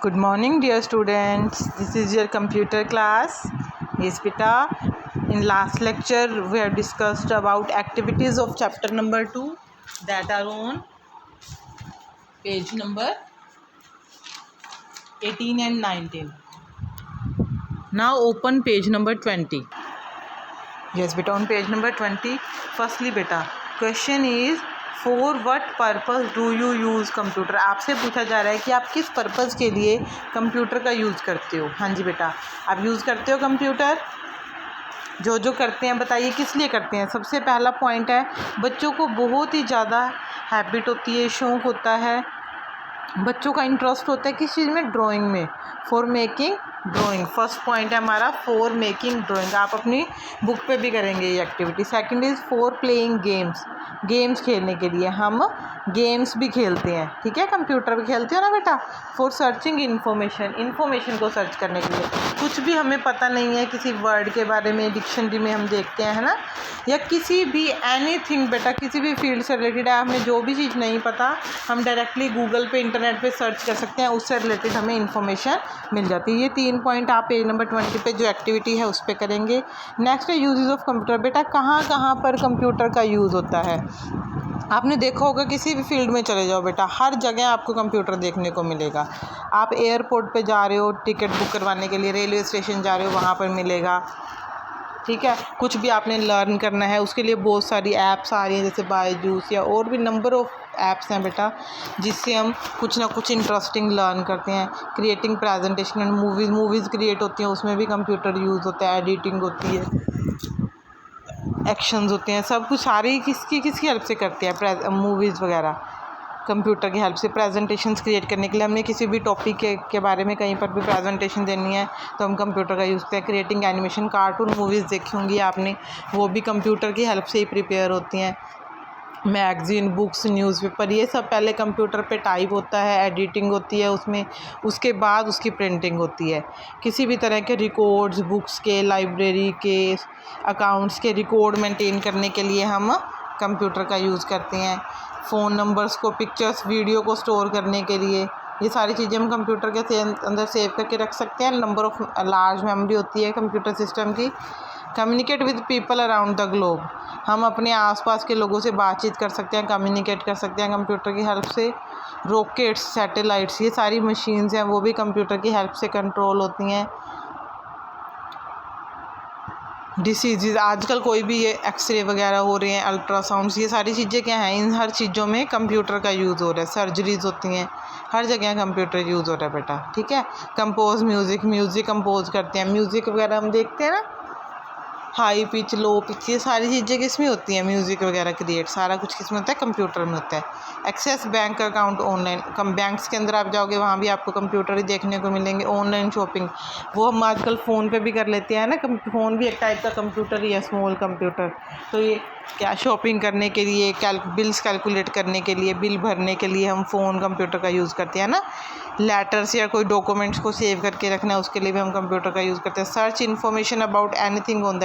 Good morning, dear students. This is your computer class. Yes, beta. In last lecture, we have discussed about activities of chapter number 2 that are on page number 18 and 19. Now open page number 20. Yes, beta, on page number 20. Firstly, beta, question is for what purpose do you use computer. आपसे पूछा जा रहा है कि आप किस purpose के लिए कंप्यूटर का यूज़ करते हो। हाँ जी बेटा, आप यूज़ करते हो कंप्यूटर। जो करते हैं बताइए किस लिए करते हैं। सबसे पहला पॉइंट है, बच्चों को बहुत ही ज़्यादा हैबिट होती है, शौक़ होता है, बच्चों का इंटरेस्ट होता है किस चीज़ में, ड्राइंग में। For making drawing, first point है हमारा फॉर मेकिंग ड्राइंग। आप अपनी बुक पे भी करेंगे ये activity. Second is for playing games, games खेलने के लिए हम गेम्स भी खेलते हैं, ठीक है, कंप्यूटर भी खेलते हो ना बेटा। फॉर सर्चिंग इन्फॉर्मेशन, इन्फॉर्मेशन को सर्च करने के लिए, कुछ भी हमें पता नहीं है किसी वर्ड के बारे में, डिक्शनरी में हम देखते हैं, है ना, या किसी भी एनीथिंग बेटा, किसी भी फील्ड से रिलेटेड है, हमें जो भी चीज़ नहीं पता हम डायरेक्टली गूगल पे, इंटरनेट पे सर्च कर सकते हैं, उससे रिलेटेड हमें इन्फॉर्मेशन मिल जाती है। ये 3 पॉइंट आप पेज नंबर 20 पे जो एक्टिविटी है उस पर करेंगे। नेक्स्ट है यूजेस ऑफ कंप्यूटर। बेटा कहाँ कहाँ पर कंप्यूटर का यूज़ होता है। आपने देखा होगा किसी भी फील्ड में चले जाओ बेटा, हर जगह आपको कंप्यूटर देखने को मिलेगा। आप एयरपोर्ट पे जा रहे हो टिकट बुक करवाने के लिए, रेलवे स्टेशन जा रहे हो वहाँ पर मिलेगा, ठीक है। कुछ भी आपने लर्न करना है उसके लिए बहुत सारी ऐप्स आ रही हैं, जैसे बायजूस या और भी नंबर ऑफ़ ऐप्स हैं बेटा, जिससे हम कुछ ना कुछ इंटरेस्टिंग लर्न करते हैं। Creating presentation and movies create होती हैं, उसमें भी कंप्यूटर यूज़ होता है। एडिटिंग होती है, एक्शंस होते हैं, सब कुछ सारी किसकी हेल्प से करते हैं, मूवीज़ वगैरह कंप्यूटर की हेल्प से। प्रेजेंटेशंस क्रिएट करने के लिए हमने किसी भी टॉपिक के बारे में कहीं पर भी प्रेजेंटेशन देनी है तो हम कंप्यूटर का यूज़ करते हैं। क्रिएटिंग एनिमेशन, कार्टून मूवीज़ देखी होंगी आपने, वो भी कंप्यूटर की हेल्प से ही प्रिपेयर होती हैं। मैगज़ीन, बुक्स, न्यूज़पेपर, ये सब पहले कंप्यूटर पे टाइप होता है, एडिटिंग होती है उसमें, उसके बाद उसकी प्रिंटिंग होती है। किसी भी तरह के रिकॉर्ड्स, बुक्स के, लाइब्रेरी के, अकाउंट्स के रिकॉर्ड मेंटेन करने के लिए हम कंप्यूटर का यूज़ करते हैं। फ़ोन नंबर्स को, पिक्चर्स, वीडियो को स्टोर करने के लिए ये सारी चीज़ें हम कंप्यूटर के अंदर सेव करके रख सकते हैं। नंबर ऑफ़ लार्ज मेमोरी होती है कंप्यूटर सिस्टम की। Communicate with people around the globe, हम अपने आसपास के लोगों से बातचीत कर सकते हैं, कम्युनिकेट कर सकते हैं कंप्यूटर की हेल्प से। रॉकेट्स, सैटेलाइट्स, ये सारी मशीन्स हैं वो भी कंप्यूटर की हेल्प से कंट्रोल होती हैं। डिसीज़, आजकल कोई भी ये एक्सरे वगैरह हो रहे हैं, अल्ट्रासाउंड्स, ये सारी चीज़ें क्या हैं, इन हर चीज़ों में कंप्यूटर का यूज़ हो रहा है। सर्जरीज होती हैं, हर जगह कंप्यूटर यूज़ हो रहा है बेटा, ठीक है। कंपोज म्यूज़िक कंपोज करते हैं, म्यूज़िक वगैरह हम देखते हैं ना, हाई पिच, लो पिच, ये सारी चीज़ें किस में होती हैं, म्यूज़िक वगैरह क्रिएट, सारा कुछ किस में होता है, कंप्यूटर में होता है। Access bank account online, banks के अंदर आप जाओगे वहाँ भी आपको कंप्यूटर ही देखने को मिलेंगे। ऑनलाइन शॉपिंग, वो हम आजकल फ़ोन पे भी कर लेते हैं ना, फ़ोन भी एक टाइप का कंप्यूटर ही है, स्मॉल कंप्यूटर। तो ये क्या, शॉपिंग करने के लिए, बिल्स कैलकुलेट करने के लिए, बिल भरने के लिए हम फ़ोन कंप्यूटर का यूज़ करते हैं ना। लेटर्स या कोई डॉक्यूमेंट्स को सेव करके रखना है उसके लिए भी हम कंप्यूटर का यूज़ करते हैं। Search information about anything on the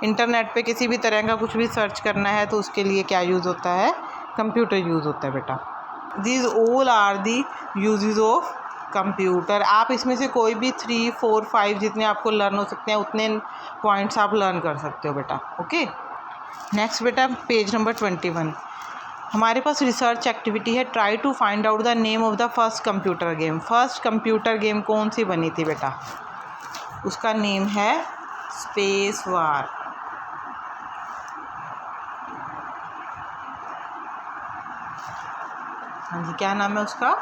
internet पे किसी भी तरह का कुछ भी सर्च करना है तो उसके लिए क्या यूज़ होता है, कंप्यूटर यूज़ होता है बेटा। These all are the uses of computer. आप इसमें से कोई भी 3, 4, 5 जितने आपको लर्न हो सकते हैं उतने पॉइंट्स आप लर्न कर सकते हो बेटा, ओके। नेक्स्ट बेटा पेज नंबर 21, हमारे पास रिसर्च एक्टिविटी है। Try to find out the name of the first computer game. First computer game कौन सी बनी थी बेटा, उसका नेम है स्पेस वार। हाँ जी, क्या नाम है उसका,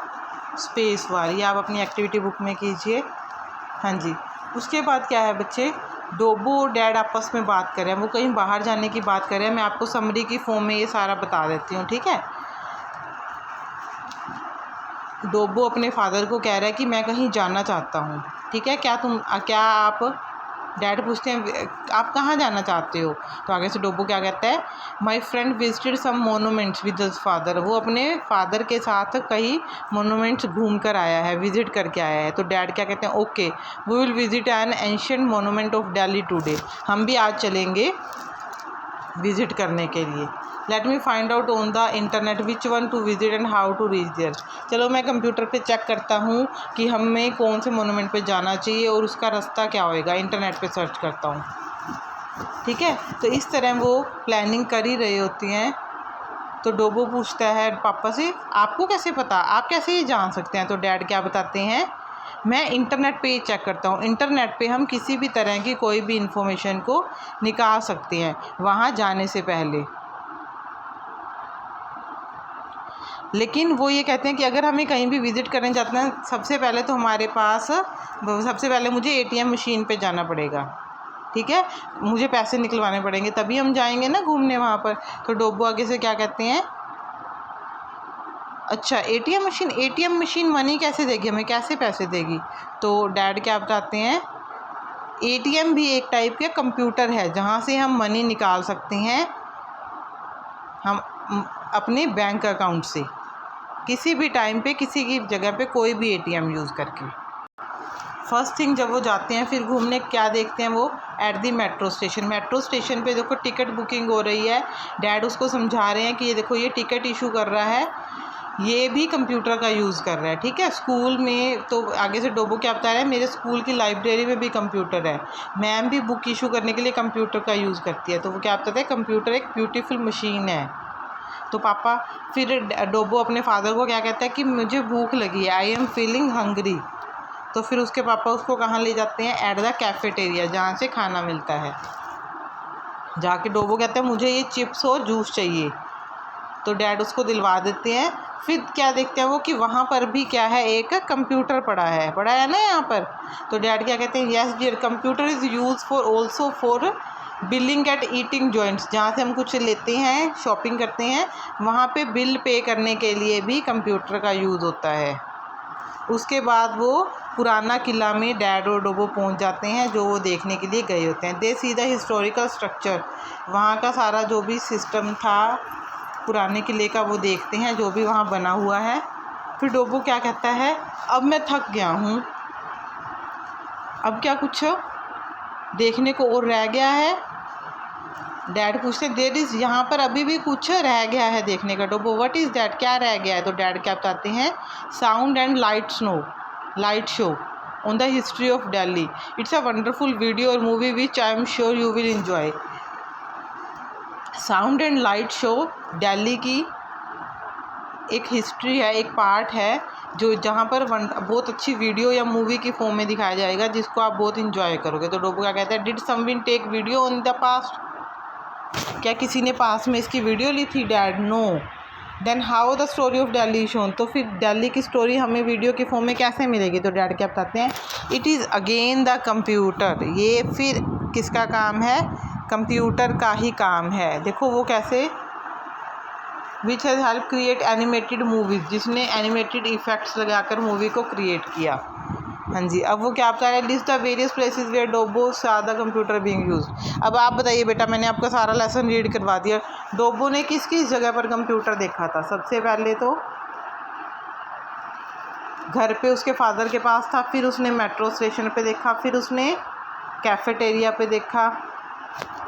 स्पेस वार। ये आप अपनी एक्टिविटी बुक में कीजिए। हाँ जी, उसके बाद क्या है बच्चे, डोबो और डैड आपस में बात कर रहे हैं, वो कहीं बाहर जाने की बात कर रहे हैं। मैं आपको समरी की फॉर्म में ये सारा बता देती हूँ, ठीक है। डोबो अपने फादर को कह रहा है कि मैं कहीं जाना चाहता हूँ, ठीक है, क्या आप, डैड पूछते हैं आप कहाँ जाना चाहते हो, तो आगे से डोबो क्या कहता है, my friend visited some monuments with his father. वो अपने फादर के साथ कई मोनूमेंट्स घूम कर आया है, विजिट करके आया है। तो डैड क्या कहते हैं, okay we will visit an ancient monument of Delhi today. हम भी आज चलेंगे विजिट करने के लिए, let me find out on the internet which one to visit and how to reach there. चलो मैं कंप्यूटर पे चेक करता हूँ कि हमें कौन से मोनूमेंट पे जाना चाहिए और उसका रास्ता क्या होएगा, इंटरनेट पे सर्च करता हूँ। ठीक है, तो इस तरह वो प्लानिंग कर ही रही होती हैं। तो डोबो पूछता है पापा से, आपको कैसे पता, आप कैसे ये जान सकते हैं? तो डैड क्या बताते हैं, मैं इंटरनेट पे ही चेक करता हूँ। इंटरनेट पे हम किसी भी तरह की कोई भी इंफॉर्मेशन को निकाल सकते हैं वहाँ जाने से पहले। लेकिन वो ये कहते हैं कि अगर हमें कहीं भी विज़िट करने जाते हैं, सबसे पहले तो हमारे पास सबसे पहले मुझे एटीएम मशीन पे जाना पड़ेगा। ठीक है, मुझे पैसे निकलवाने पड़ेंगे, तभी हम जाएंगे ना घूमने वहाँ पर। तो डोबो आगे से क्या कहते हैं, अच्छा एटीएम मशीन मनी कैसे देगी हमें, कैसे पैसे देगी? तो डैड क्या बताते हैं, एटीएम भी एक टाइप का कंप्यूटर है जहाँ से हम मनी निकाल सकते हैं, हम अपने बैंक अकाउंट से किसी भी टाइम पे किसी की जगह पे कोई भी एटीएम यूज़ करके। फर्स्ट थिंग जब वो जाते हैं फिर घूमने, क्या देखते हैं वो, एट दी मेट्रो स्टेशन पे देखो टिकट बुकिंग हो रही है। डैड उसको समझा रहे हैं कि ये देखो ये टिकट इशू कर रहा है, ये भी कंप्यूटर का यूज़ कर रहा है। ठीक है, स्कूल में तो आगे से डोबो क्या बता रहा है, मेरे स्कूल की लाइब्रेरी में भी कंप्यूटर है, मैम भी बुक इशू करने के लिए कंप्यूटर का यूज़ करती है। तो वो क्या बताते हैं, कंप्यूटर एक ब्यूटीफुल मशीन है। तो पापा फिर डोबो अपने फादर को क्या कहता है कि मुझे भूख लगी है, आई एम फीलिंग हंग्री। तो फिर उसके पापा उसको कहाँ ले जाते हैं, एट द कैफेटेरिया, जहाँ से खाना मिलता है। जाके डोबो कहते हैं मुझे ये चिप्स और जूस चाहिए, तो डैड उसको दिलवा देते हैं। फिर क्या देखते हैं वो कि वहाँ पर भी क्या है, एक कंप्यूटर पड़ा है ना यहाँ पर। तो डैड क्या कहते हैं, yes dear computer is use for also for billing at eating joints, जहाँ से हम कुछ लेते हैं, शॉपिंग करते हैं, वहाँ पे बिल पे करने के लिए भी कंप्यूटर का यूज़ होता है। उसके बाद वो पुराना किला में डैड और डोबो पहुँच जाते हैं, जो वो देखने के लिए गए होते हैं। दे सी द हिस्टोरिकल स्ट्रक्चर, वहाँ का सारा जो भी सिस्टम था पुराने किले का वो देखते हैं, जो भी वहाँ बना हुआ है। फिर डोबो क्या कहता है, अब मैं थक गया हूँ, अब क्या कुछ देखने को और रह गया है? डैड पूछते हैं देयर इज़, यहाँ पर अभी भी कुछ रह गया है देखने का। डोबो व्हाट इज़ दैट, क्या रह गया है? तो डैड क्या बताते हैं, sound and light show on the history of Delhi, it's a wonderful video और movie which I am sure you will enjoy. Sound and light show Delhi की एक हिस्ट्री है, एक पार्ट है जो जहाँ पर बहुत अच्छी वीडियो या मूवी की फॉर्म में दिखाया जाएगा, जिसको आप बहुत इंजॉय करोगे। तो डोबो क्या कहता है, did someone take video in the past, क्या किसी ने पास में इसकी वीडियो ली थी? Dad no. Then how the story of Delhi shown, तो फिर दिल्ली की स्टोरी हमें वीडियो की फॉर्म में कैसे मिलेगी? तो डैड क्या बताते हैं, it is again the computer, ये फिर किसका काम है? कंप्यूटर का ही काम है। देखो वो कैसे, which has help create animated movies, जिसने एनिमेटेड इफेक्ट्स लगाकर मूवी को क्रिएट किया। हाँ जी, अब वो क्या बता रहा है, list the various places where Dobo saw the computer being used. अब आप बताइए बेटा, मैंने आपका सारा लेसन रीड करवा दिया, डोबो ने किस किस जगह पर कंप्यूटर देखा था? सबसे पहले तो घर पे उसके फादर के पास था, फिर उसने मेट्रो स्टेशन पे देखा, फिर उसने कैफेटेरिया पे देखा,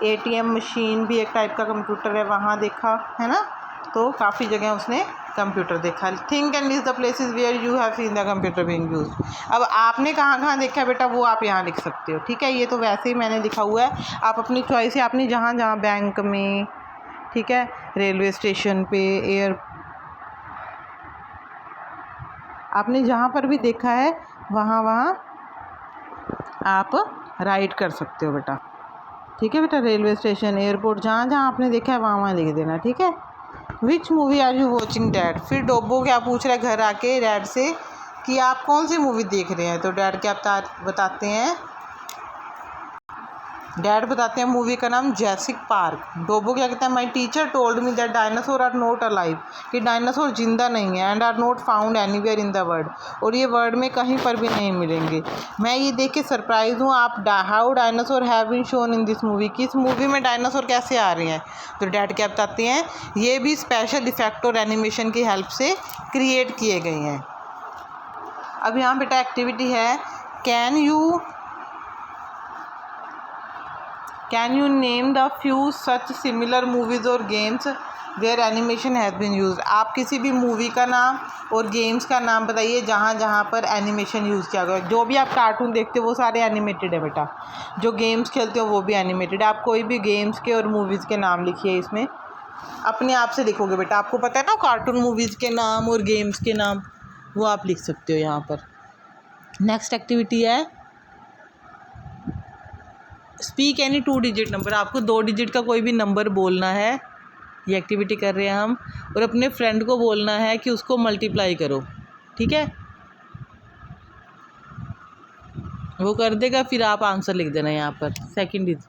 एटीएम मशीन भी एक टाइप का कंप्यूटर है वहाँ देखा, है ना। तो काफ़ी जगह उसने कंप्यूटर देखा। Think and list the places where you have seen the computer being used. अब आपने कहाँ कहाँ देखा है बेटा, वो आप यहाँ लिख सकते हो। ठीक है, ये तो वैसे ही मैंने लिखा हुआ है, आप अपनी चॉइस है, आपने जहाँ जहाँ बैंक में, ठीक है, रेलवे स्टेशन पे, आपने जहाँ पर भी देखा है वहाँ आप राइट कर सकते हो बेटा। ठीक है बेटा, रेलवे स्टेशन, एयरपोर्ट, जहाँ जहाँ आपने देखा है वहाँ लिख देना। ठीक है, which movie are you watching dad. फिर डोबो क्या पूछ रहा है घर आके डैड से कि आप कौन सी मूवी देख रहे हैं? तो डैड क्या बताते हैं, डैड बताते हैं मूवी का नाम जैसिक पार्क। डोबो क्या कहता है, my teacher told me that dinosaur are not alive, कि डायनासोर जिंदा नहीं है, and are not found anywhere in the world, और ये वर्ल्ड में कहीं पर भी नहीं मिलेंगे। मैं ये देख के सरप्राइज हूँ, आप how dinosaur have been shown in this movie, कि इस मूवी में डायनासोर कैसे आ रहे हैं? तो डैड क्या बताते हैं, ये भी स्पेशल इफेक्ट और एनिमेशन की हेल्प से क्रिएट किए गए हैं। अब यहाँ बेटा एक्टिविटी है, can you name the few such similar movies और games where animation has been use. आप किसी भी मूवी का नाम और गेम्स का नाम बताइए जहाँ जहाँ पर एनिमेशन यूज़ किया गया। जो भी आप कार्टून देखते हो वो सारे एनिमेटेड है बेटा, जो गेम्स खेलते हो वो भी एनिमेटेड है। आप कोई भी गेम्स के और मूवीज़ के नाम लिखिए, इसमें अपने आप से लिखोगे बेटा। आपको पता है ना कार्टून मूवीज़ के नाम और गेम्स के नाम, वो आप लिख सकते हो यहाँ पर। नेक्स्ट एक्टिविटी है स्पीक एनी 2 डिजिट नंबर। आपको 2 डिजिट का कोई भी नंबर बोलना है, ये एक्टिविटी कर रहे हैं हम, और अपने फ्रेंड को बोलना है कि उसको मल्टीप्लाई करो, ठीक है। वो कर देगा, फिर आप आंसर लिख देना यहाँ पर। Second is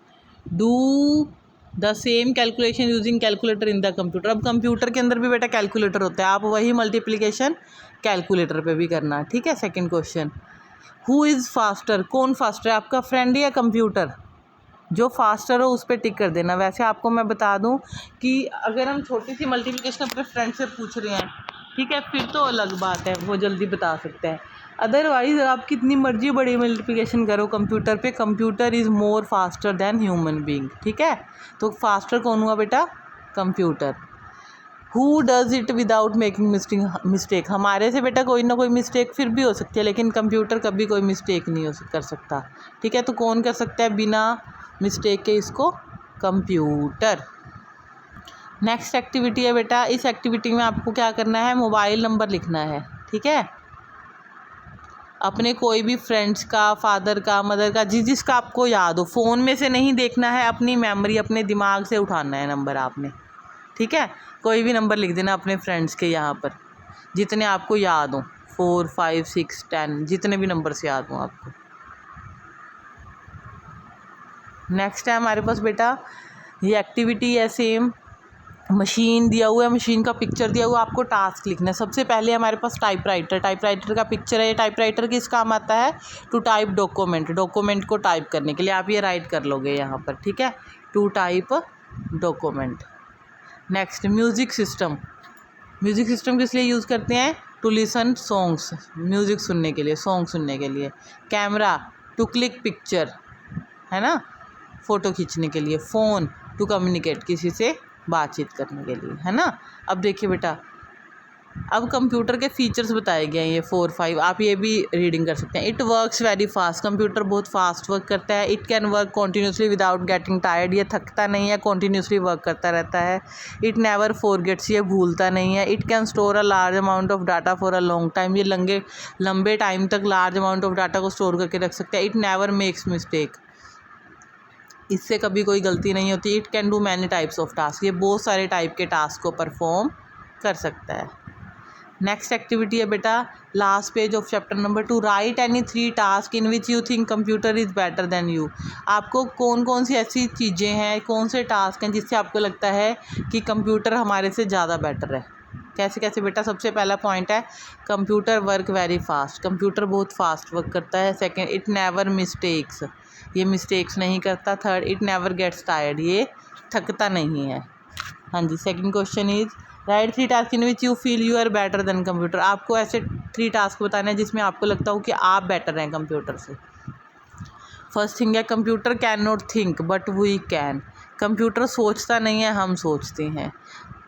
do the same calculation using calculator in the computer. अब कंप्यूटर के अंदर भी बेटा कैलकुलेटर होता है, आप वही मल्टीप्लिकेशन कैलकुलेटर पे भी करना, ठीक है। Second question, who is faster, कौन फास्टर है, आपका फ्रेंड या कंप्यूटर? जो फास्टर हो उस पर टिक कर देना। वैसे आपको मैं बता दूं कि अगर हम छोटी सी मल्टीप्लिकेशन अपने फ्रेंड से पूछ रहे हैं, ठीक है, फिर तो अलग बात है, वो जल्दी बता सकता है। अदरवाइज़ आप कितनी मर्जी बड़ी मल्टीप्लिकेशन करो कंप्यूटर पे, computer is more faster than human being, ठीक है। तो फास्टर कौन हुआ बेटा? Computer. Who does it without making mistake. हमारे से बेटा कोई ना कोई मिस्टेक फिर भी हो सकती है, लेकिन कंप्यूटर कभी कोई मिस्टेक नहीं कर सकता, ठीक है। तो कौन कर सकता है बिना मिस्टेक के इसको? कंप्यूटर। नेक्स्ट एक्टिविटी है बेटा, इस एक्टिविटी में आपको क्या करना है, मोबाइल नंबर लिखना है, ठीक है। अपने कोई भी फ्रेंड्स का, फादर का, मदर का, जिसका आपको याद हो। फ़ोन में से नहीं देखना है, अपनी मेमोरी, अपने दिमाग से उठाना है नंबर आपने, ठीक है। कोई भी नंबर लिख देना अपने फ्रेंड्स के यहाँ पर, जितने आपको याद हो, 4, 5, 6, 10, जितने भी नंबर से याद हो आपको। नेक्स्ट है हमारे पास बेटा, ये एक्टिविटी है सेम, मशीन दिया हुआ है, मशीन का पिक्चर दिया हुआ, आपको टास्क लिखना है। सबसे पहले हमारे पास टाइपराइटर का पिक्चर है। ये टाइपराइटर किस काम आता है? टू टाइप डॉक्यूमेंट को टाइप करने के लिए। आप ये राइट कर लोगे यहाँ पर, ठीक है, to type document. Next music system किस लिए यूज़ करते हैं? टू लिसन सॉन्ग्स, म्यूज़िक सुनने के लिए, सॉन्ग सुनने के लिए। कैमरा टू क्लिक पिक्चर, है ना, फ़ोटो खींचने के लिए। फ़ोन टू कम्युनिकेट, किसी से बातचीत करने के लिए, है ना। अब देखिए बेटा, अब कंप्यूटर के फीचर्स बताए गए हैं, ये 4, 5, आप ये भी रीडिंग कर सकते हैं। It works very fast, computer बहुत फास्ट वर्क करता है। It can work continuously without getting tired, ये थकता नहीं है, कॉन्टीन्यूसली वर्क करता रहता है। इट नेवर फॉरगेट्स, ये भूलता नहीं है। It can store a large amount of data for a long time, ये लंबे टाइम तक लार्ज अमाउंट ऑफ डाटा को स्टोर करके रख सकता है। इट नेवर मेक्स मिस्टेक, इससे कभी कोई गलती नहीं होती। It can do many types of task, ये बहुत सारे टाइप के टास्क को परफॉर्म कर सकता है। नेक्स्ट एक्टिविटी है बेटा, last page of chapter number 2, right any 3 task in which you think computer is better than you. आपको कौन कौन सी ऐसी चीज़ें हैं, कौन से टास्क हैं जिससे आपको लगता है कि कंप्यूटर हमारे से ज़्यादा बेटर है। कैसे कैसे बेटा? सबसे पहला पॉइंट है computer work very fast, computer बहुत फास्ट वर्क करता है। सेकेंड, इट नेवर मिस्टेक्स, ये मिस्टेक्स नहीं करता। Third, it never gets tired, ये थकता नहीं है। हाँ जी। Second question is write 3 task in which you feel you are better than computer. आपको ऐसे 3 टास्क बताने हैं जिसमें आपको लगता हो कि आप बेटर हैं कंप्यूटर से। फर्स्ट थिंग है computer can not think but we can, computer सोचता नहीं है, हम सोचते हैं।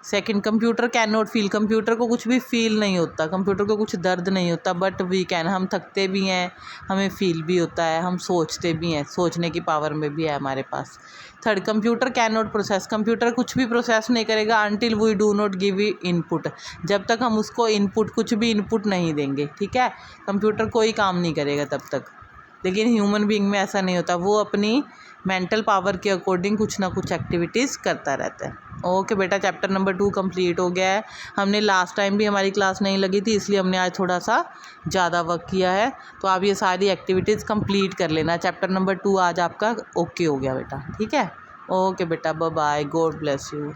Second, computer can not feel, computer को कुछ भी फील नहीं होता, कंप्यूटर को कुछ दर्द नहीं होता। बट वी कैन, हम थकते भी हैं, हमें फील भी होता है, हम सोचते भी हैं, सोचने की पावर में भी है हमारे पास। Third, computer can not process, computer कुछ भी प्रोसेस नहीं करेगा until we do not give input, जब तक हम उसको इनपुट, कुछ भी इनपुट नहीं देंगे, ठीक है, कंप्यूटर कोई काम नहीं करेगा तब तक। लेकिन ह्यूमन बीइंग में ऐसा नहीं होता, वो अपनी मेंटल पावर के अकॉर्डिंग कुछ ना कुछ एक्टिविटीज़ करता रहता है। ओके बेटा, चैप्टर नंबर 2 कंप्लीट हो गया है। हमने लास्ट टाइम भी हमारी क्लास नहीं लगी थी, इसलिए हमने आज थोड़ा सा ज़्यादा वर्क किया है। तो आप ये सारी एक्टिविटीज़ कंप्लीट कर लेना। चैप्टर नंबर 2 आज आपका ओके हो गया बेटा, ठीक है। ओके बेटा, bye bye, God bless you.